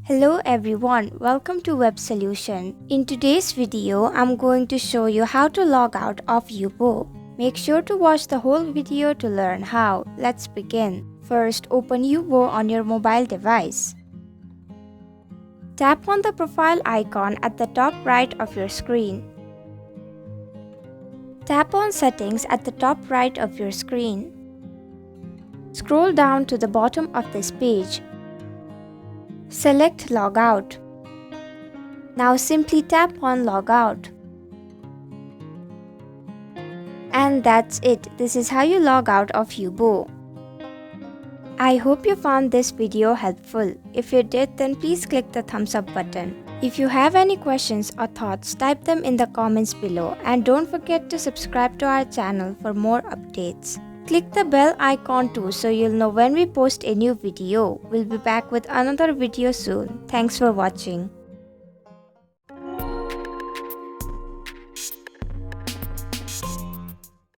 Hello everyone, welcome to Web Solution. In today's video, I'm going to show you how to log out of Yubo. Make sure to watch the whole video to learn how. Let's begin. First, open Yubo on your mobile device. Tap on the profile icon at the top right of your screen. Tap on Settings at the top right of your screen. Scroll down to the bottom of this page. Select Logout. Now simply tap on Logout. And that's it. This is how you log out of Yubo. I hope you found this video helpful. If you did, then please click the thumbs up button. If you have any questions or thoughts, type them in the comments below, and don't forget to subscribe to our channel for more updates. Click the bell icon too so you'll know when we post a new video. We'll be back with another video soon. Thanks for watching.